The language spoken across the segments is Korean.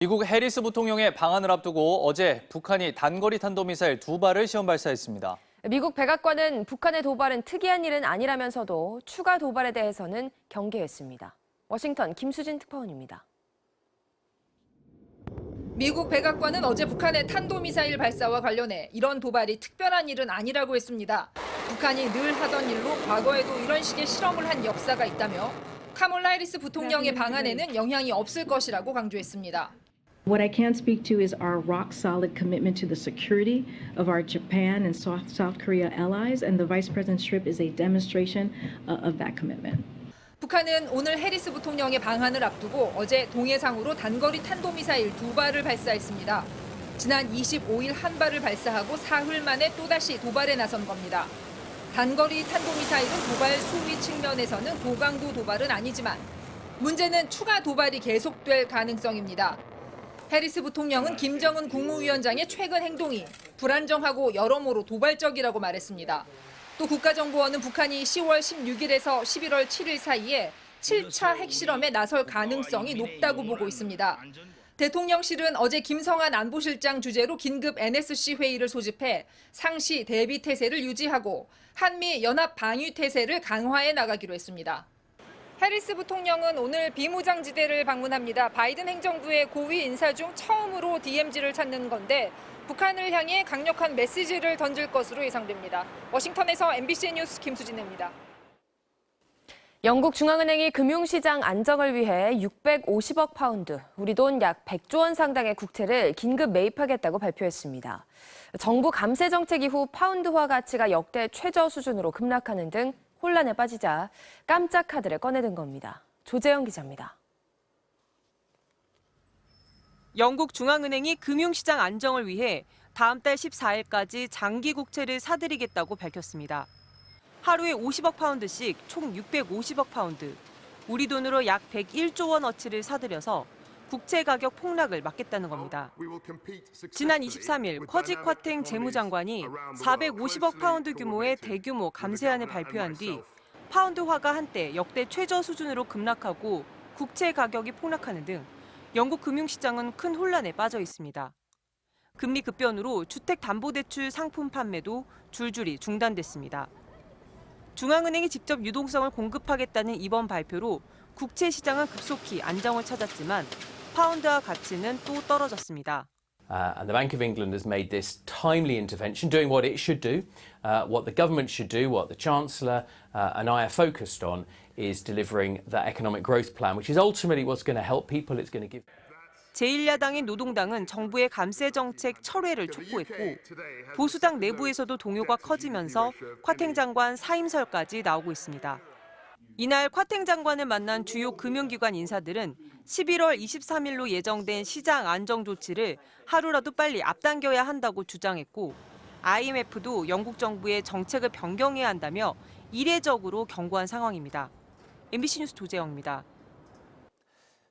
미국 해리스 부통령의 방한을 앞두고 어제 북한이 단거리 탄도미사일 2발을 시험 발사했습니다. 미국 백악관은 북한의 도발은 특이한 일은 아니라면서도 추가 도발에 대해서는 경계했습니다. 워싱턴 김수진 특파원입니다. 미국 백악관은 어제 북한의 탄도미사일 발사와 관련해 이런 도발이 특별한 일은 아니라고 했습니다. 북한이 늘 하던 일로 과거에도 이런 식의 실험을 한 역사가 있다며 카몰라 해리스 부통령의 방한에는 영향이 없을 것이라고 강조했습니다. What I can speak to is our rock-solid commitment to the security of our Japan and South Korea allies, and the Vice President's trip is a demonstration of that commitment. 북한은 오늘 해리스 부통령의 방한을 앞두고 어제 동해상으로 단거리 탄도미사일 2발을 발사했습니다. 지난 25일 한 발을 발사하고 사흘 만에 또다시 도발에 나선 겁니다. 단거리 탄도미사일은 도발 수위 측면에서는 고강도 도발은 아니지만 문제는 추가 도발이 계속될 가능성입니다. 해리스 부통령은 김정은 국무위원장의 최근 행동이 불안정하고 여러모로 도발적이라고 말했습니다. 또 국가정보원은 북한이 10월 16일에서 11월 7일 사이에 7차 핵실험에 나설 가능성이 높다고 보고 있습니다. 대통령실은 어제 김성한 안보실장 주재로 긴급 NSC 회의를 소집해 상시 대비 태세를 유지하고 한미 연합 방위 태세를 강화해 나가기로 했습니다. 해리스 부통령은 오늘 비무장지대를 방문합니다. 바이든 행정부의 고위 인사 중 처음으로 DMZ를 찾는 건데 북한을 향해 강력한 메시지를 던질 것으로 예상됩니다. 워싱턴에서 MBC 뉴스 김수진입니다. 영국 중앙은행이 금융시장 안정을 위해 650억 파운드, 우리 돈 약 100조 원 상당의 국채를 긴급 매입하겠다고 발표했습니다. 정부 감세 정책 이후 파운드화 가치가 역대 최저 수준으로 급락하는 등 혼란에 빠지자 깜짝 카드를 꺼내든 겁니다. 조재영 기자입니다. 영국 중앙은행이 금융시장 안정을 위해 다음 달 14일까지 장기 국채를 사들이겠다고 밝혔습니다. 하루에 50억 파운드씩 총 650억 파운드, 우리 돈으로 약 101조 원어치를 사들여서 국채 가격 폭락을 막겠다는 겁니다. 지난 23일 커직 쿼팅 재무장관이 450억 파운드 규모의 대규모 감세안을 발표한 뒤 파운드화가 한때 역대 최저 수준으로 급락하고 국채 가격이 폭락하는 등 영국 금융시장은 큰 혼란에 빠져 있습니다. 금리 급변으로 주택담보대출 상품 판매도 줄줄이 중단됐습니다. 중앙은행이 직접 유동성을 공급하겠다는 이번 발표로 국채 시장은 급속히 안정을 찾았지만 파운드화 가치는 또 떨어졌습니다. And the Bank of England has made this timely intervention, doing what it should do, what the government should do, what the Chancellor and I are focused on is delivering that economic growth plan, which is ultimately what's going to help people. It's going to give. 제1야당인 노동당은 정부의 감세 정책 철회를 촉구했고 보수당 내부에서도 동요가 커지면서 쿼팅 장관 사임설까지 나오고 있습니다. 이날 쿼팅 장관을 만난 주요 금융기관 인사들은 11월 23일로 예정된 시장 안정 조치를 하루라도 빨리 앞당겨야 한다고 주장했고 IMF도 영국 정부의 정책을 변경해야 한다며 이례적으로 경고한 상황입니다. MBC 뉴스 조재영입니다.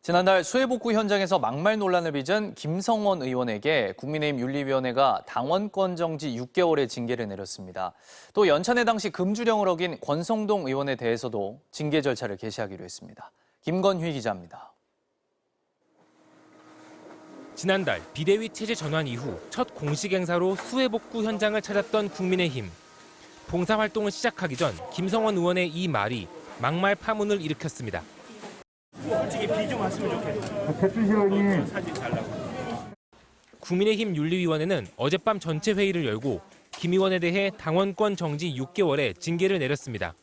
지난달 수해복구 현장에서 막말 논란을 빚은 김성원 의원에게 국민의힘 윤리위원회가 당원권 정지 6개월의 징계를 내렸습니다. 또 연찬회 당시 금주령을 어긴 권성동 의원에 대해서도 징계 절차를 개시하기로 했습니다. 김건휘 기자입니다. 지난달 비대위 체제 전환 이후 첫 공식 행사로 수해복구 현장을 찾았던 국민의힘. 봉사활동을 시작하기 전 김성원 의원의 이 말이 막말 파문을 일으켰습니다. 솔직히 비 좀 왔으면 좋겠다. 대표위원님. 국민의힘 윤리위원회는 어젯밤 전체 회의를 열고 김 의원에 대해 당원권 정지 6개월의 징계를 내렸습니다.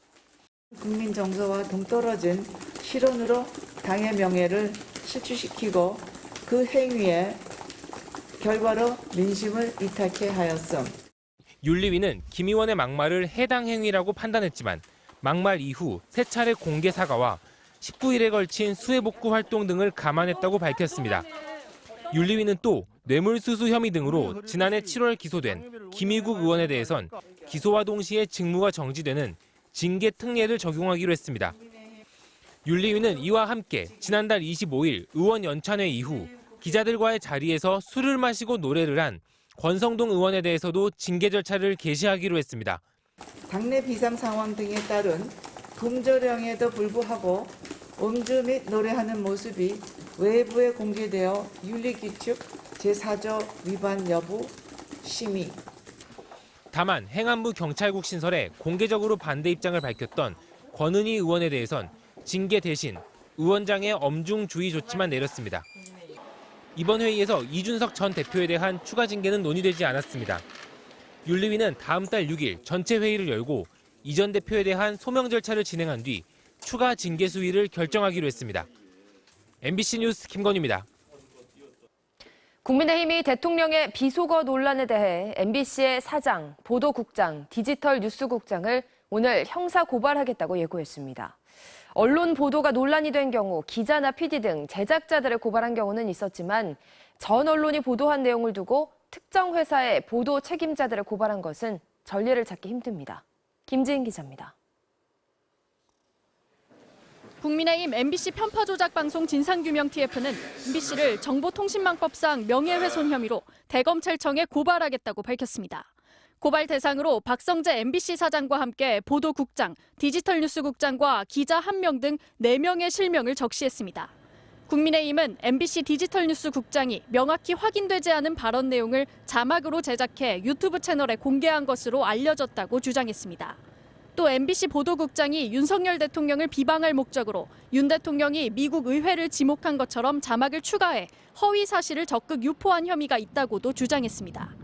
국민 정서와 동떨어진 실언으로 당의 명예를 실추시키고 그 행위의 결과로 민심을 이탈케 하였음. 윤리위는 김 의원의 막말을 해당 행위라고 판단했지만 막말 이후 세 차례 공개 사과와 19일에 걸친 수해복구 활동 등을 감안했다고 밝혔습니다. 윤리위는 또 뇌물수수 혐의 등으로 지난해 7월 기소된 김의국 의원에 대해선 기소와 동시에 직무가 정지되는 징계 특례를 적용하기로 했습니다. 윤리위는 이와 함께 지난달 25일 의원 연찬회 이후 기자들과의 자리에서 술을 마시고 노래를 한 권성동 의원에 대해서도 징계 절차를 개시하기로 했습니다. 당내 비상 상황 등에 따른 금조령에도 불구하고 음주 및 노래하는 모습이 외부에 공개되어 윤리규칙 제4조 위반 여부 심의. 다만 행안부 경찰국 신설에 공개적으로 반대 입장을 밝혔던 권은희 의원에 대해선 징계 대신 의원장의 엄중주의 조치만 내렸습니다. 이번 회의에서 이준석 전 대표에 대한 추가 징계는 논의되지 않았습니다. 윤리위는 다음 달 6일 전체 회의를 열고 이 전 대표에 대한 소명 절차를 진행한 뒤 추가 징계 수위를 결정하기로 했습니다. MBC 뉴스 김건희입니다. 국민의힘이 대통령의 비속어 논란에 대해 MBC의 사장, 보도국장, 디지털 뉴스국장을 오늘 형사 고발하겠다고 예고했습니다. 언론 보도가 논란이 된 경우 기자나 PD 등 제작자들을 고발한 경우는 있었지만 전 언론이 보도한 내용을 두고 특정 회사의 보도 책임자들을 고발한 것은 전례를 찾기 힘듭니다. 김지은 기자입니다. 국민의힘 MBC 편파 조작 방송 진상규명 TF는 MBC를 정보통신망법상 명예훼손 혐의로 대검찰청에 고발하겠다고 밝혔습니다. 고발 대상으로 박성재 MBC 사장과 함께 보도국장, 디지털뉴스국장과 기자 1명 등 4명의 실명을 적시했습니다. 국민의힘은 MBC 디지털뉴스국장이 명확히 확인되지 않은 발언 내용을 자막으로 제작해 유튜브 채널에 공개한 것으로 알려졌다고 주장했습니다. 또 MBC 보도국장이 윤석열 대통령을 비방할 목적으로 윤 대통령이 미국 의회를 지목한 것처럼 자막을 추가해 허위 사실을 적극 유포한 혐의가 있다고도 주장했습니다.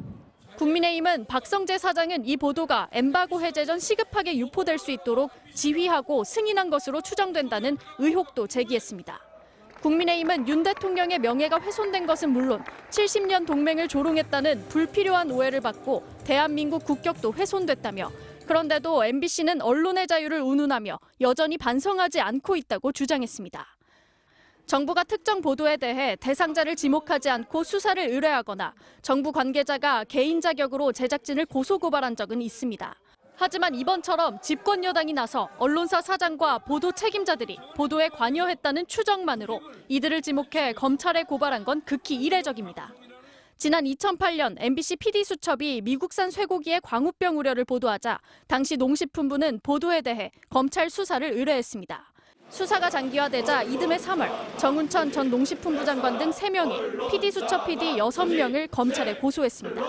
국민의힘은 박성재 사장은 이 보도가 엠바고 해제 전 시급하게 유포될 수 있도록 지휘하고 승인한 것으로 추정된다는 의혹도 제기했습니다. 국민의힘은 윤 대통령의 명예가 훼손된 것은 물론 70년 동맹을 조롱했다는 불필요한 오해를 받고 대한민국 국격도 훼손됐다며 그런데도 MBC는 언론의 자유를 운운하며 여전히 반성하지 않고 있다고 주장했습니다. 정부가 특정 보도에 대해 대상자를 지목하지 않고 수사를 의뢰하거나 정부 관계자가 개인 자격으로 제작진을 고소고발한 적은 있습니다. 하지만 이번처럼 집권 여당이 나서 언론사 사장과 보도 책임자들이 보도에 관여했다는 추정만으로 이들을 지목해 검찰에 고발한 건 극히 이례적입니다. 지난 2008년 MBC PD수첩이 미국산 쇠고기의 광우병 우려를 보도하자 당시 농식품부는 보도에 대해 검찰 수사를 의뢰했습니다. 수사가 장기화되자 이듬해 3월 정운천 전 농식품부 장관 등 3명이 PD수첩 PD 6명을 검찰에 고소했습니다.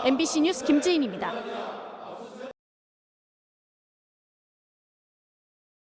MBC 뉴스 김지인입니다.